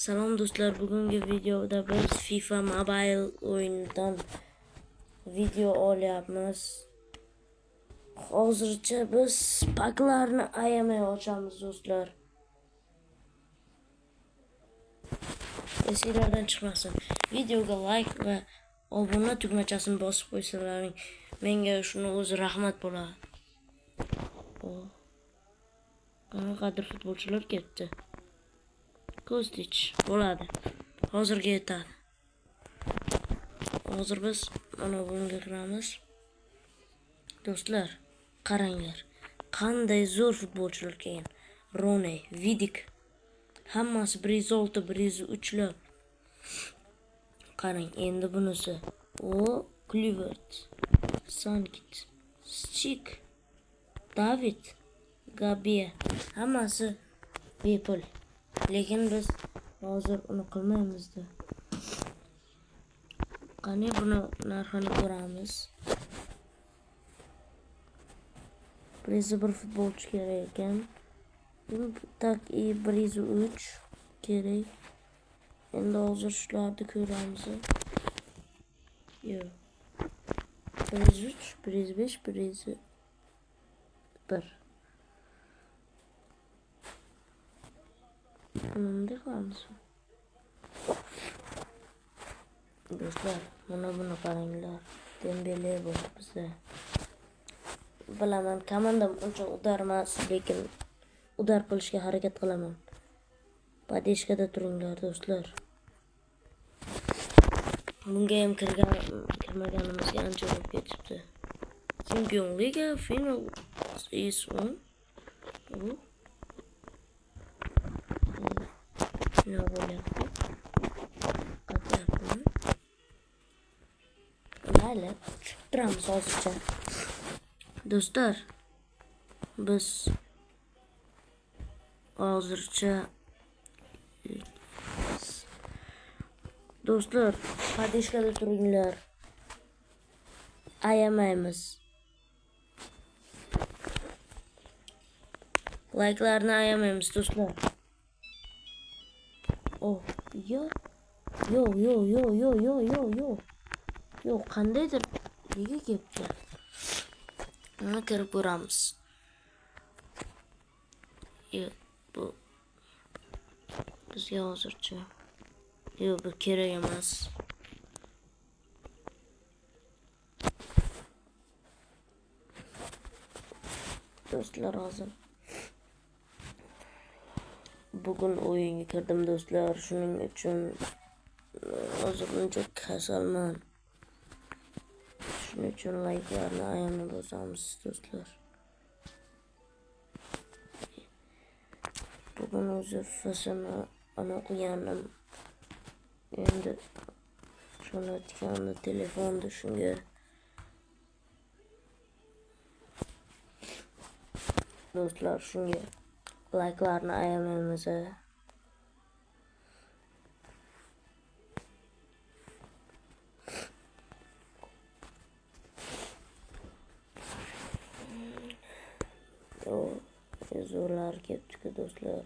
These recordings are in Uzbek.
Salom do'stlar, bugungi videoda biz FIFA Mobile o'yinidan video olyapmiz. Hozircha biz paklarni ayamay ochamiz do'stlar. Esinglardan chiqmasin. Videoga like va obuna tugmachasini bosib qo'ysalaring, menga shuni o'zi rahmat bo'ladi. Qanaqadir futbolchilar ketdi. Kostic bo'ladi. Hozirga yetadi. Hozir biz mana bunga kiramiz. Do'stlar, qaranglar. Qanday zo'r futbolchilar kelgan. Rone, Vidic. Hammasi 106, 103lar. Qarang, endi bunisi. O, Kluivert, Sankit, Schik, David, Gabiya. Hammasi bepul. Lekin biz hozir uni qilmaymiz-da. Qani buni narxini ko'ramiz. Birinchi bir futbolchi kerak ekan. Tak 103 kerak. Endi hozir shularni ko'ramiz. Yo'q. 103, 105, 101. Bunday qilamiz. Do'stlar, mana buni qaranglar. Dembele bor bizda. Bilaman, komandam uncha udarmas, lekin udar qilishga harakat qilaman. Padeshkada turinglar do'stlar. Bunga ham kirmaganimizga ancha bo'lib ketibdi. Chempion Liga final season. Ne bo'lyapti? Qatyaptimi? Mayli, turamiz hozircha. Do'stlar, biz hozircha do'stlar, padeshkada turinglar. Ayamaymiz. Like'larni ayamaymiz do'stlar. Oh, yo, qandaydir nega ketdi? Mana kirib ko'ramiz. Bu bizga hozircha bu kerak emas. Do'stlar, hozir bugun o'yinga kirdim do'stlar, shuning uchun hozir uncha kasalman. Shuning uchun like'larni ayamay bosamiz do'stlar. Bugun o'zi fasini aniqlagandim. Endi jo'natganda telefonda shunga do'stlar, shunga like'larni ayamaymiz. Zo'rlar ketdi do'stlar.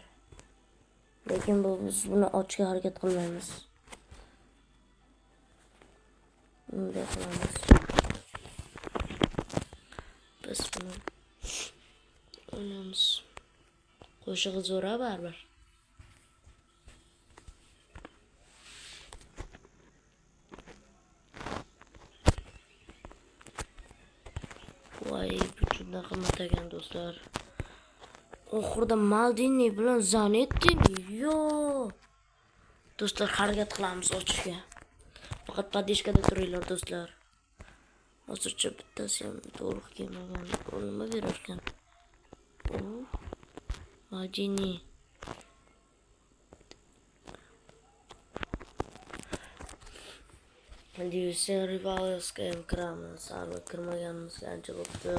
Lekin biz buni ochishga harakat qilmaymiz. Bunday qilamiz. Biz buni o'ynaymiz. Qo'shig'i zo'ra baribir. Voy, bu juda qimmat ekan do'stlar. Oxirida Maldini bilan Zanetti. Yo. Do'stlar, harakat qilamiz ochishga. Faqat padeshkada turinglar do'stlar. Hozircha bittasi ham to'g'ri kelmagan. Nima berar ekan? Maldini. División Rivalesga ham kiramiz. Albatta kirmaganimizga ancha bo'libdi.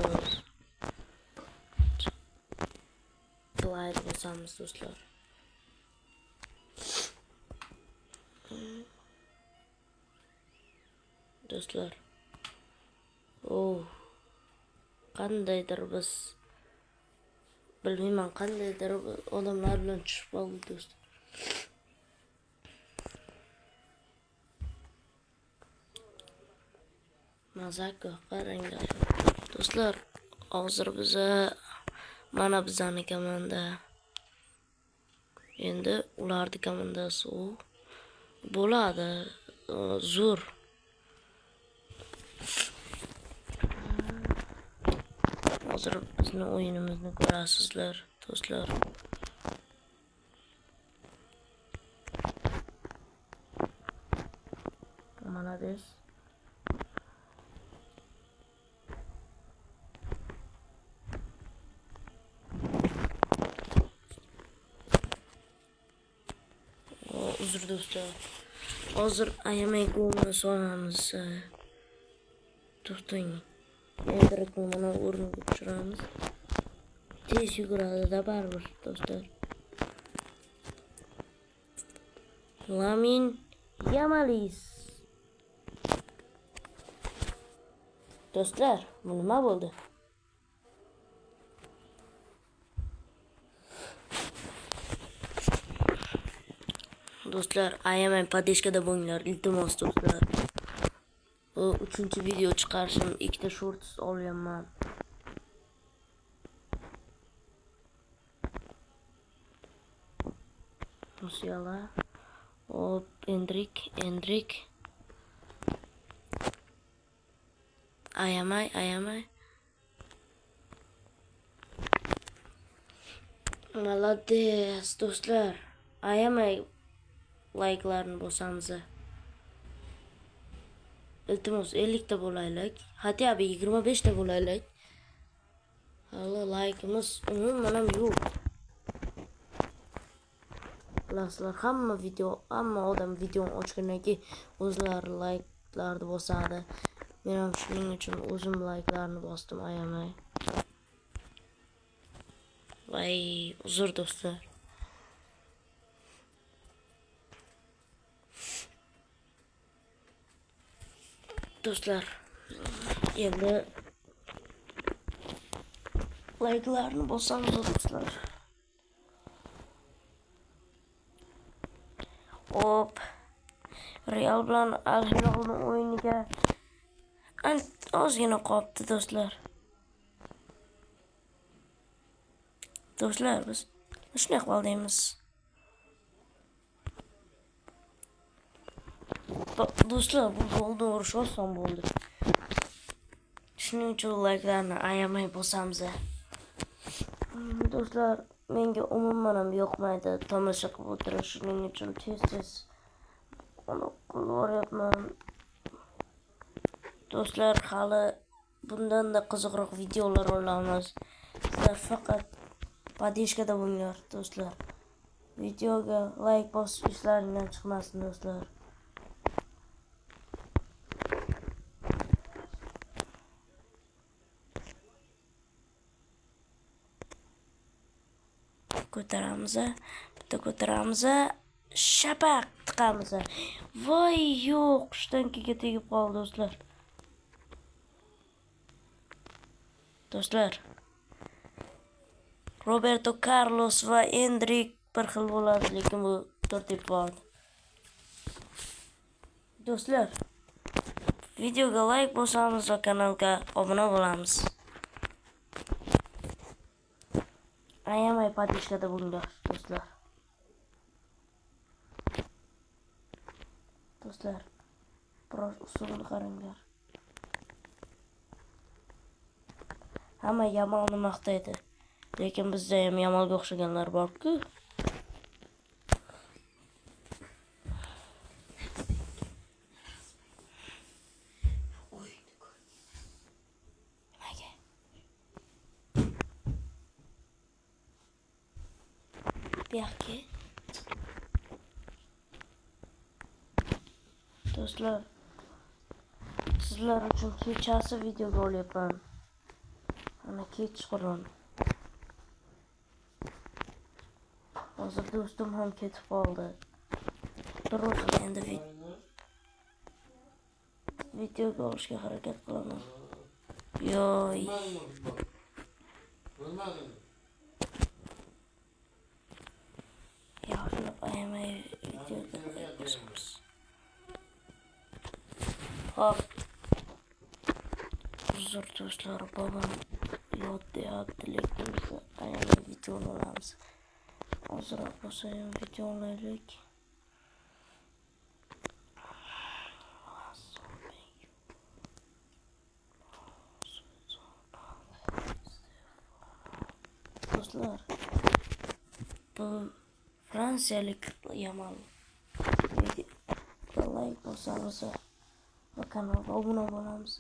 Like bosamiz do'stlar. Do'stlar. Qandaydir biz bilmayman, qandaydir odamlar bilan tushib qoldik do'stlar. Mazak yo'q, qaranglar. Do'stlar, hozir biza mana bizani komanda. Endi ularni komandasi u bo'ladi. Zo'r. Hozir bizni o'yinimizni ko'rasizlar, do'stlar. Молодец. Uzr do'stlar. Hozir ayamay golni solamiz. To'xtang. Direkt mana o'rniga tushiramiz. Tez yuguradi-da baribir do'stlar. Lamin Yamalis. Do'stlar, bu nima bo'ldi? Do'stlar, ayamay padeshkada bo'linglar, iltimos do'stlar. Bu 3-video chiqarishim, 2 ta shorts olganman. Musiala. O Endrik. Ayamay. Молодец, do'stlar. Ayamay like'larni bosamiz. Iltimos 50 ta bo'laylik. Hatto 25 ta bo'laylik. Hali like'imiz umuman ham yo'q. Bilasizlar, hamma odam videoni ochgandan keyin o'zlari like'larni bosadi. Men ham shuning uchun o'zim like'larni bosdim, ayamay. Voy, uzr do'stlar. Do'stlar, endi like'larni bosamiz do'stlar. Hop. Real bilan Al Hilalning o'yiniga ozgina qolibdi do'stlar. Do'stlar, biz shunday qildimiz. Do'stlar, bu golni urish oson bo'ldi. Shuning uchun like'larni ayamay bosamiz. Do'stlar, menga umuman ham yoqmaydi tomosha qilib o'tirish. Shuning uchun tez uni qilaveryapman. Do'stlar, hali bundan-da qiziqroq videolar olamiz. Sizlar faqat padeshkada bo'linglar, do'stlar. Videoga like bosish ishlaringdan chiqmasin, do'stlar. Ko'taramiz. Shapaq tiqamiz. Voy, yo'q, shtankiga tegib qoldi, do'stlar. Do'stlar, Roberto Carlos va Endrik bir xil bo'ladi, lekin bu 4 bo'ldi. Do'stlar, videoga like bosamiz va kanalga obuna bo'lamiz. Ayamay padeshkada bo'linglar, do'stlar. Do'stlar, biroz usulni qaranglar. Hamma Yamalni maqtaydi, lekin bizda ham Yamalga o'xshaganlar bor-ku. Buyoqqa. Do'stlar, sizlar uchun kechasi videoga olyapman. Ana kechqurun. Hozir do'stim ham ketib qoldi. Biroz endi videoga olishga harakat qilaman. Yo'y. Yaxshilab ayamay videoga bosamiz. Hop. Uzr do'stlar, babam yod deyapti, lekin biz aynan videoni olamiz. Ozroq bo'lsa ham video olaylik. Do'stlar, bu fransiyalik Yamal. Like bo'lsangiz va kanalga obuna bo'lamiz.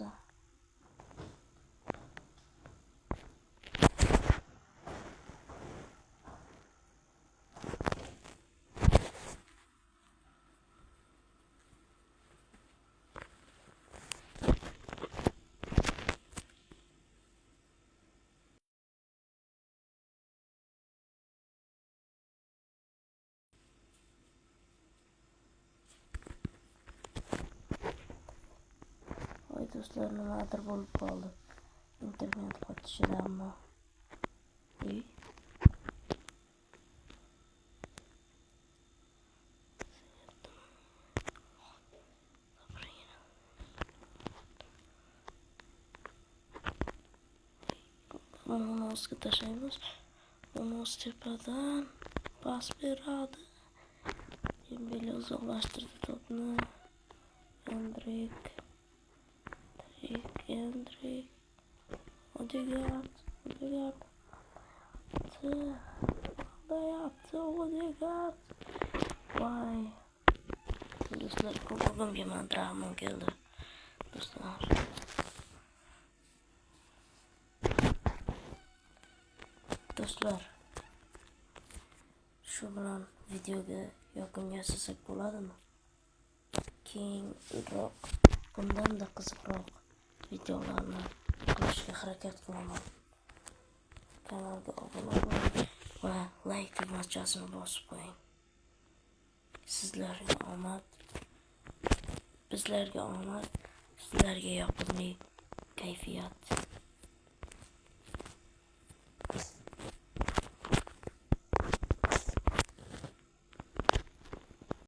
Voy do'stlar, nimadir bo'lib qoldi. Internet qotishidanmi? Monosga tashlaymiz. Monos tepadan pas beradi. Dembele uzoqlashtirdi to'pni. Endrik. Odegaard. Odegaard. Vay. Do'stlar, ko'pimga mantiramim keldi. Do'stlar. Do'stlar, shu bilan videoga yakun yasasak bo'ladimi? Keyinroq bundan-da qiziqroq videolarni qilishga harakat qilaman. Kanalga obuna bo'ling va like tugmachasini bosib qo'ying. Sizlarga omad, bizlarga omad, sizlarga yoqimli kayfiyat.